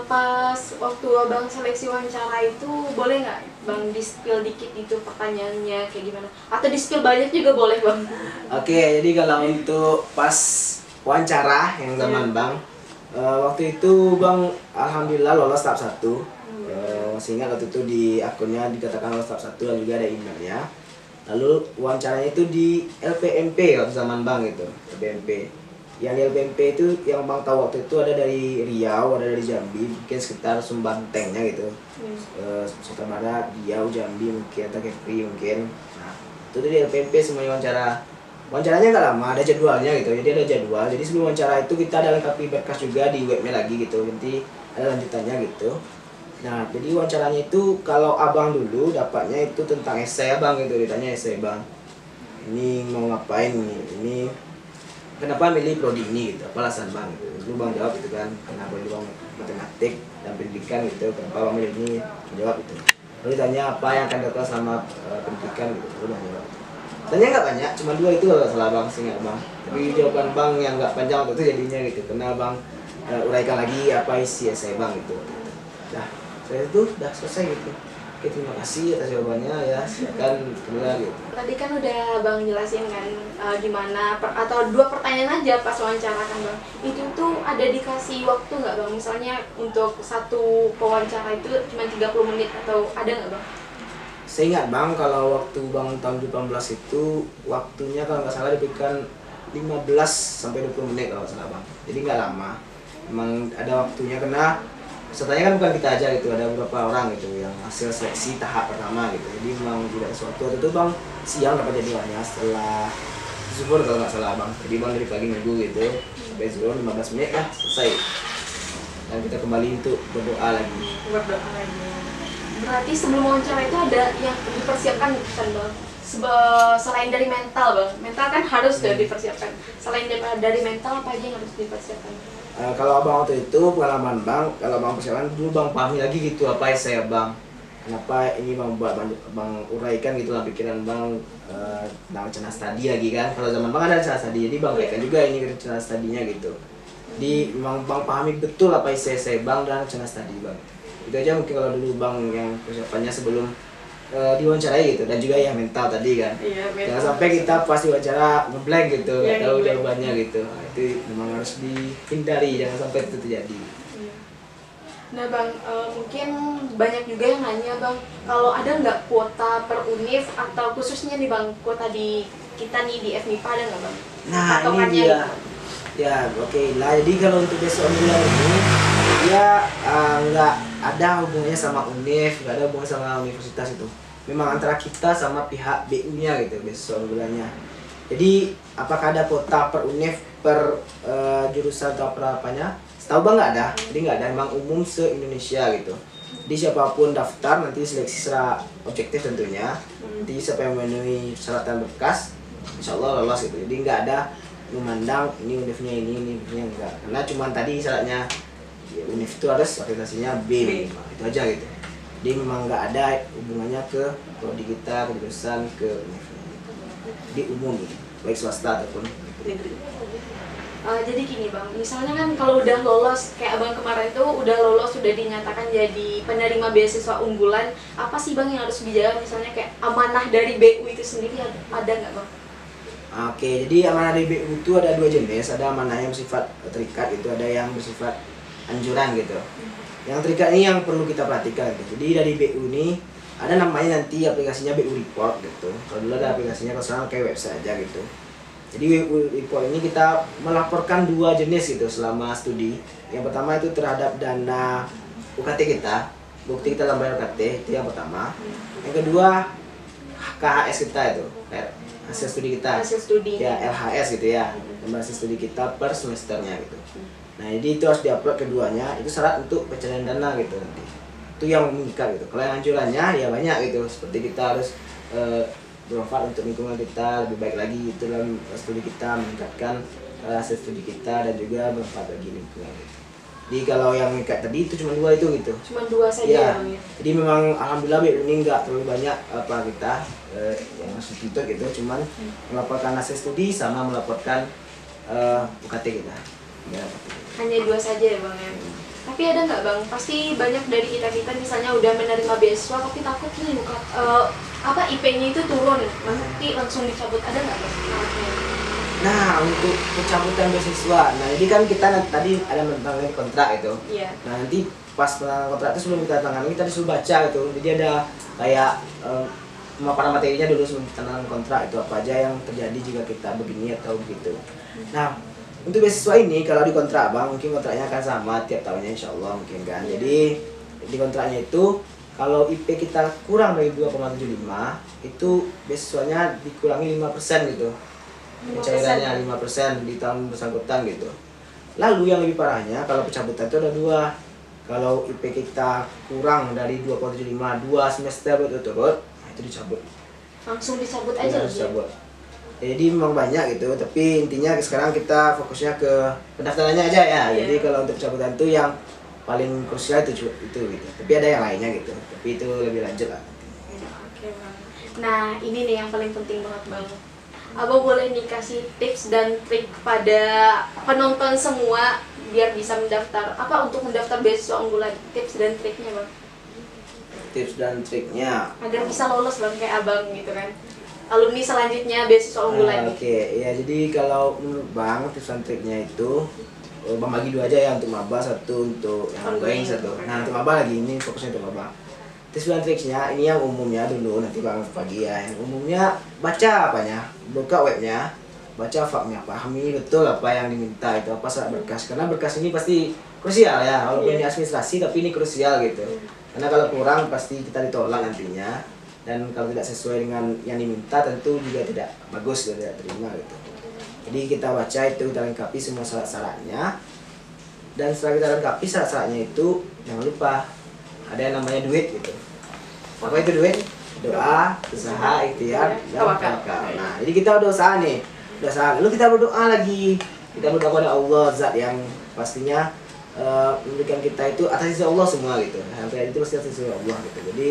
Pas waktu Abang seleksi wawancara itu, boleh nggak Bang di-spill dikit itu pertanyaannya kayak gimana? Atau di-spill banyak juga boleh Bang? Oke, jadi kalau untuk pas wawancara yang zaman Bang, waktu itu Bang alhamdulillah lolos tahap 1. Sehingga waktu itu di akunnya dikatakan lolos tahap 1 dan juga ada emailnya. Lalu wawancaranya itu di LPMP waktu zaman Bang itu, LPMP. Yang di LPMP itu yang Bang tahu waktu itu ada dari Riau, ada dari Jambi, mungkin sekitar Sumbantengnya gitu. Sumatera Barat, Riau, Jambi mungkin, atau Kepri mungkin. Nah, itu dari LPMP semuanya wawancara. Wawancaranya nggak lama, ada jadwalnya gitu, jadi ada jadwal. Jadi sebelum wawancara itu kita ada lengkapi berkas juga di webnya lagi gitu, nanti ada lanjutannya gitu. Nah, jadi wawancaranya itu kalau abang dulu dapatnya itu tentang esai abang gitu, ditanya esai bang. Ini mau ngapain nih? Ini kenapa milih prodi ini gitu, apa alasan bang gitu. Dulu bang jawab gitu kan, kenapa milih bang matematik dan pendidikan gitu, kenapa bang milih ini, jawab gitu. Lalu ditanya apa yang akan dilakukan selama pendidikan gitu, lalu bang jawab. Tanya nggak banyak, cuma 2 itu kalau salah bang, seingat bang. Tapi jawaban bang yang nggak panjang waktu itu jadinya gitu, kenal bang uraikan lagi apa isi esai bang gitu. Dah, saya itu udah selesai gitu. Oke, terima kasih atas jawabannya ya, silakan keluar gitu. Tadi kan udah Bang jelasin kan gimana atau 2 pertanyaan aja pas wawancara kan Bang. Itu tuh ada dikasih waktu nggak Bang? Misalnya untuk satu pewawancara itu cuma 30 menit atau ada nggak Bang? Saya ingat bang, kalau waktu bang tahun 2018 itu waktunya kalau nggak salah diberikan 15 sampai 20 menit kalau nggak salah bang. Jadi nggak lama. Emang ada waktunya karena pesertanya kan bukan kita aja gitu, ada beberapa orang gitu yang hasil seleksi tahap pertama gitu. Jadi memang tidak sesuatu waktu itu bang siang dapat jadwalnya setelah zuhur kalau nggak salah bang. Jadi bang dari pagi nunggu gitu sampai zuhur 15 menit lah selesai. Dan kita kembali untuk berdoa lagi. Berdoa lagi. Berarti sebelum wawancara itu ada yang dipersiapkan kan Bang? Selain dari mental Bang, mental kan harus dipersiapkan. Selain dari mental apa aja yang harus dipersiapkan? Kalau abang waktu itu pengalaman bang, kalau bang persiapan dulu bang pahami lagi gitu apa yang saya bang, kenapa ini bang buat bang uraikan gitu lah pikiran bang tentang rencana studi lagi kan. Kalau zaman bang ada rencana studi, jadi bang uraikan juga ini rencana studinya gitu. Jadi memang bang pahami betul apa yang saya bang dan rencana studi bang. Itu aja mungkin kalau dulu bang yang persiapannya sebelum diwawancarai gitu, dan juga yang mental tadi kan. Iya, Jangan sampai kita pas diwawancara ngeblank gitu, nggak tahu jawabannya gitu. Nah, itu memang harus dihindari, jangan sampai itu terjadi. Iya. Nah Bang, mungkin banyak juga yang nanya Bang, kalau ada nggak kuota per univ atau khususnya nih Bang, kuota di kita nih di FMIPA ada nggak Bang? Nah Patokannya ini dia. gitu. Ya oke lah, jadi kalau untuk besok bulan ini dia nggak ada hubungannya sama univ, nggak ada hubungannya sama universitas itu. Memang antara kita sama pihak BU-nya gitu besok bulannya. Jadi apakah ada kuota per univ per jurusan atau apanya? Setahu bang nggak ada, jadi nggak ada, memang umum se-Indonesia gitu. Jadi siapapun daftar nanti seleksi secara objektif tentunya. Nanti siapa yang memenuhi syarat dan berkas, insya Allah lolos gitu. Jadi nggak ada memandang ini univnya ini univnya enggak, karena cuma tadi syaratnya ya, univ itu harus akreditasinya B. Itu aja gitu. Jadi memang nggak ada hubungannya ke prodi kita, ke jurusan, ke univnya. Di umum gitu, baik swasta ataupun negeri. Jadi gini Bang, misalnya kan kalau udah lolos kayak Abang kemarin tuh udah lolos, sudah dinyatakan jadi penerima beasiswa unggulan, apa sih Bang yang harus dijaga? Misalnya kayak amanah dari BU itu sendiri ada nggak Bang? Oke, jadi amanah dari BU itu ada 2 jenis, ada amanah yang bersifat terikat, itu ada yang bersifat anjuran gitu. Yang terikat ini yang perlu kita perhatikan gitu. Jadi dari BU ini ada namanya nanti aplikasinya BU Report gitu. Kalau dulu ada aplikasinya, kalau sekarang kayak website aja gitu. Jadi BU Report ini kita melaporkan 2 jenis gitu selama studi. Yang pertama itu terhadap dana UKT kita, bukti kita dalam bayar UKT, itu yang pertama. Yang kedua KHS kita itu, hasil studi kita, hasil studi ya LHS gitu ya, hasil studi kita per semesternya gitu. Nah jadi itu harus diupload keduanya, itu syarat untuk pencairan dana gitu nanti. Itu yang mengikat gitu. Kalau yang anjurannya ya banyak gitu, seperti kita harus bermanfaat untuk lingkungan kita lebih baik lagi itu dalam studi kita, meningkatkan hasil studi kita dan juga bermanfaat bagi lingkungan gitu. Jadi kalau yang mengikat tadi itu cuma 2 itu gitu. Cuma 2 saja ya. Bang ya. Jadi memang alhamdulillah BU ini nggak terlalu banyak apa kita yang harus dituntut gitu, cuman melaporkan hasil studi sama melaporkan UKT kita. Ya, Hanya 2 saja ya Bang ya. Tapi ada nggak Bang? Pasti banyak dari kita misalnya udah menerima beasiswa tapi takut nih IP-nya itu turun, nanti langsung dicabut, ada nggak Bang? Nah untuk pencabutan beasiswa, nah jadi kan kita tadi ada menandatangani kontrak itu. Iya. Nah nanti pas penandatangan kontrak itu sebelum kita tangani kita disuruh baca gitu. Jadi ada kayak pemaparan materinya dulu sebelum penandatangan kontrak itu apa aja yang terjadi jika kita begini atau begitu. Nah untuk beasiswa ini kalau di kontrak bang, mungkin kontraknya akan sama tiap tahunnya insya Allah mungkin kan. Jadi di kontraknya itu kalau IP kita kurang dari 2,75 itu beasiswanya dikurangi 5% gitu. Pencairannya 5% di tahun bersangkutan gitu. Lalu yang lebih parahnya kalau pencabutan itu ada 2. Kalau IP kita kurang dari 2,75 2 semester berturut-turut, nah itu dicabut. Langsung dicabut aja harus dicabut. Jadi memang banyak gitu, tapi intinya sekarang kita fokusnya ke pendaftarannya aja ya. Iya. Jadi kalau untuk pencabutan itu yang paling krusial itu gitu. Tapi ada yang lainnya gitu. Tapi itu lebih lanjut lah. Oke bang. Nah ini nih yang paling penting banget bang. Abang boleh nih kasih tips dan trik pada penonton semua biar bisa mendaftar untuk mendaftar beasiswa unggulan. Tips dan triknya bang. Tips dan triknya. Agar bisa lolos bang kayak abang gitu kan. Alumni selanjutnya beasiswa unggulan. Oke, ya jadi kalau menurut Bang tips dan triknya itu Bang bagi dua aja ya, untuk maba satu, untuk yang ongoing satu. Nah untuk maba lagi, ini fokusnya untuk maba. Tips dan triknya ini yang umumnya dulu, nanti Bang bagi ya. Yang umumnya baca apanya, buka webnya, baca faknya, pahami betul apa yang diminta itu, apa syarat berkas. Karena berkas ini pasti krusial ya, walaupun ini administrasi tapi ini krusial gitu. Karena kalau kurang pasti kita ditolak nantinya. Dan kalau tidak sesuai dengan yang diminta tentu juga tidak bagus, tidak terima gitu. Jadi kita baca itu, kita lengkapi semua syarat-syaratnya. Dan setelah kita lengkapi syarat-syaratnya itu, jangan lupa ada yang namanya duit gitu. Apa itu duit? Doa, usaha, ikhtiar, dan tawakal. Nah, jadi kita udah usaha nih, udah usaha. Lalu kita berdoa lagi. Kita berdoa kepada Allah, Zat yang pastinya memberikan kita itu atas izin Allah semua gitu. Sampai itu pasti atas izin Allah gitu. Jadi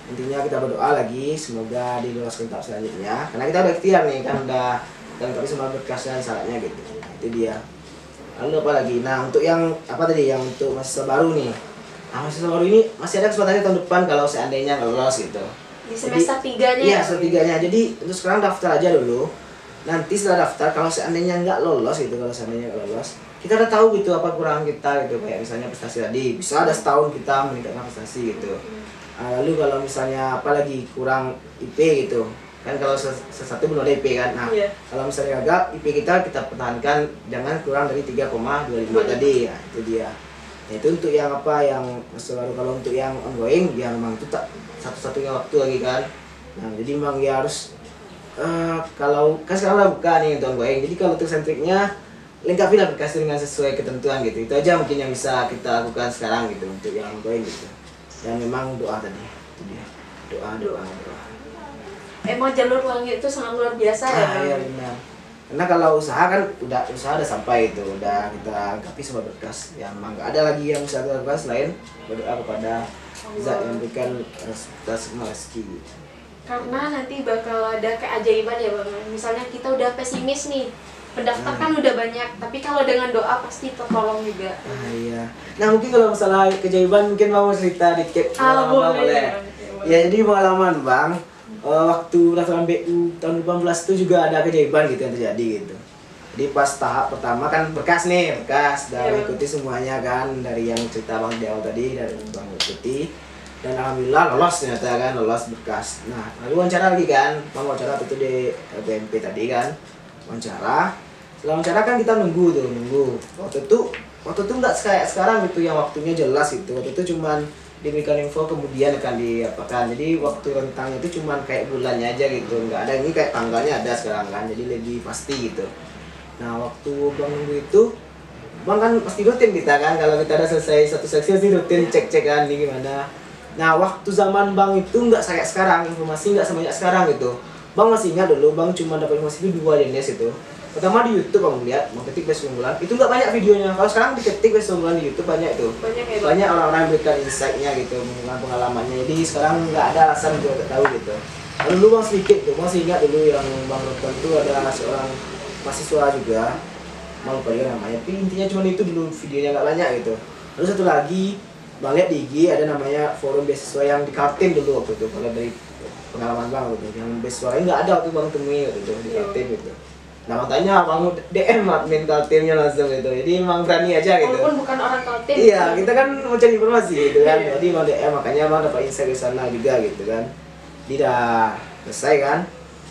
intinya kita berdoa lagi semoga diloloskan tahap selanjutnya, karena kita udah ikhtiar nih kan, udah dan tapi semua berkas dan syaratnya gitu. Itu dia. Lalu apa lagi? Nah untuk yang apa tadi, yang untuk mahasiswa baru nih, nah mahasiswa baru ini masih ada kesempatannya tahun depan kalau seandainya lolos gitu Di semester 3-nya. Iya, semester 3-nya. Jadi untuk sekarang daftar aja dulu. Nanti setelah daftar kalau seandainya nggak lolos gitu, kalau seandainya nggak lolos, kita udah tahu gitu apa kekurangan kita gitu. Kayak misalnya prestasi tadi, bisa ada setahun kita meningkatkan prestasi gitu. Lalu kalau misalnya apalagi kurang IP gitu kan, kalau satu belum ada IP kan. Nah kalau misalnya gagal, IP kita pertahankan jangan kurang dari 3,25 tadi ya, itu dia. Nah itu untuk yang apa, yang selalu. Kalau untuk yang ongoing ya memang itu tak satu-satunya waktu lagi kan. Nah jadi memang ya harus kalau kan sekarang udah buka nih untuk ongoing, jadi kalau untuk sentriknya lengkapi lah berkas dengan sesuai ketentuan gitu. Itu aja mungkin yang bisa kita lakukan sekarang gitu untuk yang ongoing gitu. Dan memang doa tadi, itu dia. Doa. Emang jalur langit itu sangat luar biasa ya bang. Iya benar. Karena kalau usaha kan udah sampai itu, udah kita lengkapi semua berkas. Yang memang nggak ada lagi yang bisa kita lakukan selain berdoa kepada Zat yang memberikan rezeki. Karena nanti bakal ada keajaiban ya bang. Misalnya kita udah pesimis nih, pendaftar kan udah banyak, tapi kalau dengan doa pasti tertolong juga. Iya. Nah mungkin kalau masalah keajaiban mungkin mau cerita dikit pengalaman boleh. Ya jadi pengalaman bang, waktu daftaran BU tahun 2018 itu juga ada keajaiban gitu yang terjadi gitu. Jadi pas tahap pertama kan berkas dan ikuti semuanya kan, dari yang cerita bang di awal tadi, dari bang ikuti. Dan alhamdulillah lolos ternyata kan, lolos berkas. Nah lalu wawancara lagi kan, bang wawancara itu di LPMP tadi kan, wawancara. Setelah wawancara kan kita nunggu. Waktu itu nggak kayak sekarang gitu yang waktunya jelas gitu. Waktu itu cuman diberikan info kemudian akan diapakan. Jadi waktu rentangnya itu cuman kayak bulannya aja gitu. Nggak ada ini kayak tanggalnya ada sekarang kan. Jadi lebih pasti gitu. Nah waktu bang nunggu itu, bang kan pasti rutin kita kan. Kalau kita udah selesai satu seksi pasti rutin cek kan ini gimana. Nah waktu zaman bang itu nggak kayak sekarang, informasi nggak sebanyak sekarang gitu. Bang masih ingat dulu, bang cuma dapat informasi itu 2 jenis itu. Pertama di YouTube bang lihat, bang ketik beasiswa unggulan, itu nggak banyak videonya. Kalau sekarang diketik beasiswa unggulan di YouTube banyak itu. Banyak orang-orang yang berikan insight-nya gitu, mengenai pengalamannya. Jadi sekarang nggak ada alasan juga tak tahu gitu. Lalu dulu bang sedikit tuh, bang masih ingat dulu yang bang nonton itu ada seorang mahasiswa juga, mau lupa juga namanya. Tapi intinya cuma itu dulu, videonya nggak banyak gitu. Lalu satu lagi, bang lihat di IG ada namanya forum beasiswa yang di Kaltim dulu waktu itu. Kalau dari pengalaman bang gitu, yang beasiswa lain nggak ada waktu bang temui gitu di Kaltim gitu. Nah makanya bang DM admin Kaltimnya langsung gitu, jadi emang berani aja gitu. Walaupun bukan orang Kaltim. Iya, kita kan mau cari informasi gitu kan, jadi bang DM, makanya bang dapat insight di sana juga gitu kan. Tidak selesai kan.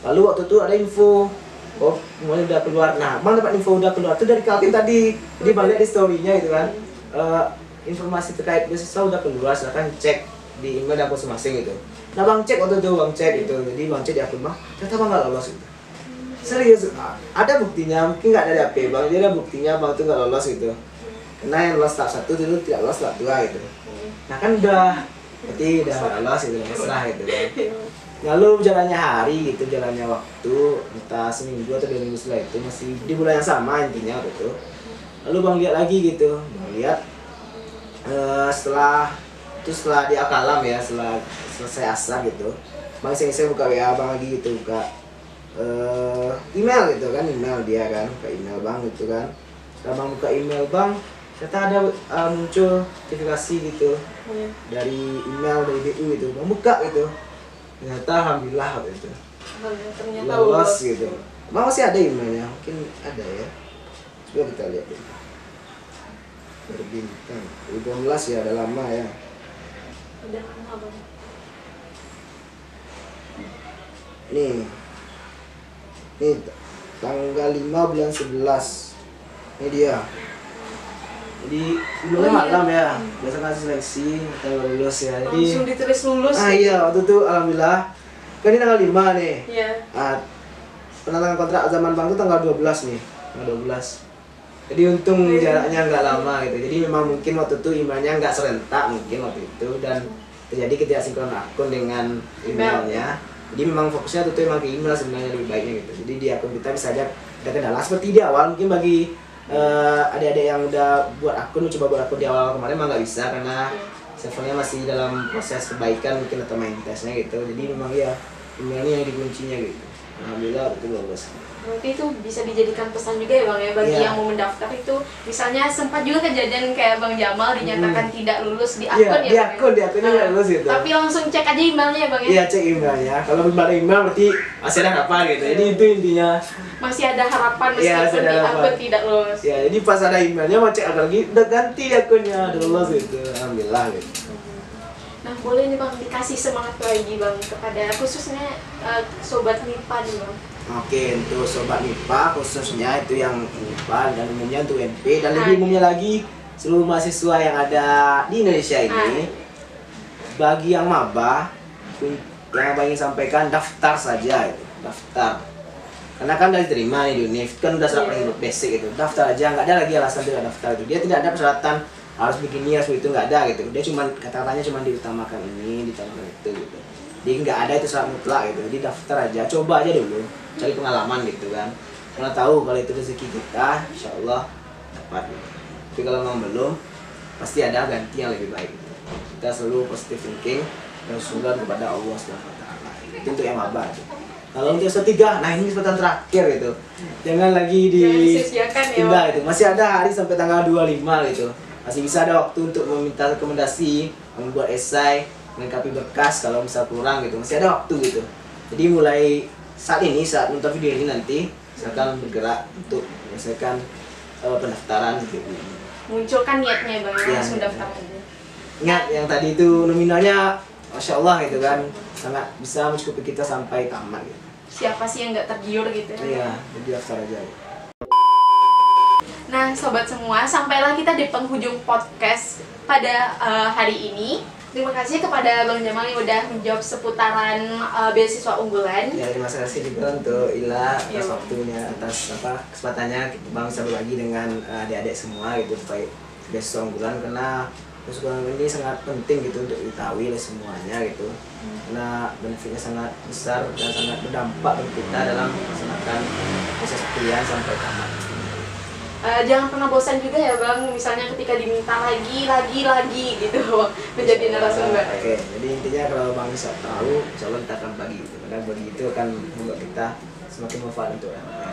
Lalu waktu itu ada info, oh semuanya udah keluar. Nah bang dapat info udah keluar itu dari Kaltim tadi. Jadi bang lihat di story-nya gitu kan. Informasi terkait beasiswa udah keluar, silahkan cek di email dan masing-masing gitu. Nah bang cek waktu itu, bang cek gitu, jadi bang cek di akun bang, ternyata bang nggak lolos gitu. Serius, ada buktinya, mungkin nggak ada di HP bang, jadi ada buktinya bang tuh nggak lolos gitu. Karena yang lolos tahap 1 dulu tidak lolos tahap 2 gitu. Nah kan udah, berarti udah nggak lolos gitu, mesra gitu kan. Lalu jalannya hari gitu, jalannya waktu, entah seminggu atau 2 minggu setelah itu masih di bulan yang sama intinya gitu. Lalu bang lihat lagi gitu, bang lihat setelah dia kalam ya, setelah selesai asar gitu, bang saya buka WA bang lagi gitu, buka email gitu kan, email dia kan, buka email bang gitu kan. Setelah bang buka email bang, ternyata ada muncul notifikasi gitu dari email dari BU gitu, bang buka gitu. Ternyata alhamdulillah gitu. Ternyata Lolos gitu. Bang masih ada emailnya, mungkin ada ya. Coba kita lihat dulu. Berbintang. 12 ya, udah lama ya. Udah lama Bang. Nih tanggal 5 bulan 11. Ini dia. Jadi emailnya malam ya. Biasa kasih seleksi tanggal lulus ya. Jadi Langsung ditulis lulus. iya, waktu itu alhamdulillah. Kan ini tanggal 5 nih. Iya. Penandatangan kontrak zaman bank itu tanggal 12 nih. Tanggal 12. Jadi untung jaraknya nggak lama gitu. Jadi memang mungkin waktu itu emailnya nggak serentak mungkin waktu itu, dan terjadi ketidaksinkron akun dengan emailnya. Jadi memang fokusnya waktu itu memang ke email sebenarnya lebih baiknya gitu. Jadi di akun kita bisa aja ada kendala seperti di awal mungkin bagi adik-adik yang udah buat akun, coba buat akun di awal kemarin memang nggak bisa karena servernya masih dalam proses perbaikan mungkin atau maintenance-nya gitu. Jadi memang ya emailnya yang dikuncinya gitu. Alhamdulillah betul lolos. Berarti itu bisa dijadikan pesan juga ya Bang ya bagi yang mau mendaftar itu. Misalnya sempat juga kejadian kayak Bang Jamal dinyatakan tidak lulus di akun di akunnya nggak lulus gitu. Tapi langsung cek aja emailnya Bang ya. Iya, cek emailnya. Kalau belum ada email berarti masih ada harapan gitu. Jadi itu intinya. Masih ada harapan meskipun di akun tidak lulus. Ya, jadi pas ada emailnya mau cek lagi udah ganti di akunnya, udah lulus gitu. Alhamdulillah gitu. Nah, boleh nih Bang dikasih semangat lagi Bang kepada khususnya sobat MIPA nih Bang. Oke, untuk sobat MIPA khususnya itu yang MIPA dan umumnya untuk MP dan lebih umumnya lagi seluruh mahasiswa yang ada di Indonesia ini, bagi yang maba yang ingin sampaikan daftar saja itu, daftar. Karena kan udah diterima nih di UNIF, kan udah paling basic itu, daftar aja, nggak ada lagi alasan tidak daftar itu. Dia tidak ada persyaratan harus begini harus itu, nggak ada gitu. Dia cuma kata-katanya cuma diutamakan ini, ditambahkan itu gitu. Jadi nggak ada itu syarat mutlak gitu. Jadi daftar aja, coba aja dulu, cari pengalaman gitu kan. Karena tahu kalau itu rezeki kita, insya Allah dapat. Gitu. Tapi kalau memang belum, pasti ada ganti yang lebih baik. Gitu. Kita selalu positive thinking dan syukur kepada Allah SWT. Itu untuk yang maba. Gitu. Kalau untuk S3, nah ini kesempatan terakhir gitu. Jangan lagi ditunda itu. Masih ada hari sampai tanggal 25 gitu. Masih bisa ada waktu untuk meminta rekomendasi, membuat esai, melengkapi berkas kalau misal kurang gitu, masih ada waktu gitu. Jadi mulai saat nonton video ini nanti silakan bergerak untuk menyelesaikan pendaftaran gitu. Munculkan niatnya Bang, langsung daftar aja. Ingat yang tadi itu nominalnya Masya Allah gitu kan, sangat bisa mencukupi kita sampai tamat gitu. Siapa sih yang nggak tergiur gitu ya? Iya, jadi daftar aja. Nah sobat semua, sampailah kita di penghujung podcast pada hari ini. Terima kasih kepada Bang Jamal yang udah menjawab seputaran beasiswa unggulan. Ya, terima kasih juga untuk Ila atas waktunya, atas kesempatannya Bang bisa berbagi dengan adik-adik semua gitu supaya beasiswa unggulan, karena beasiswa ini sangat penting gitu untuk diketahui oleh semuanya gitu. Karena benefitnya sangat besar dan sangat berdampak bagi kita dalam melaksanakan proses kuliah sampai tamat. Jangan pernah bosan juga ya Bang, misalnya ketika diminta lagi gitu menjadi narasumber. Oke, jadi intinya kalau Bang bisa tahu, insya Allah kita akan bagi gitu. Karena bagi itu akan membuat kita semakin manfaat untuk orang lain.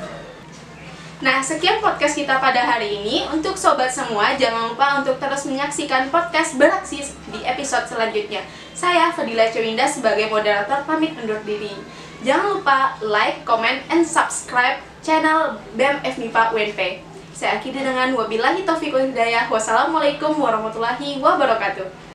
Nah, sekian podcast kita pada hari ini. Untuk sobat semua, jangan lupa untuk terus menyaksikan podcast Beraksis di episode selanjutnya. Saya Fadila Cewinda sebagai moderator pamit undur diri. Jangan lupa like, comment, and subscribe channel BEM FMIPA UNP. Saya akhiri dengan wabillahi taufiq wal hidayah. Wassalamualaikum warahmatullahi wabarakatuh.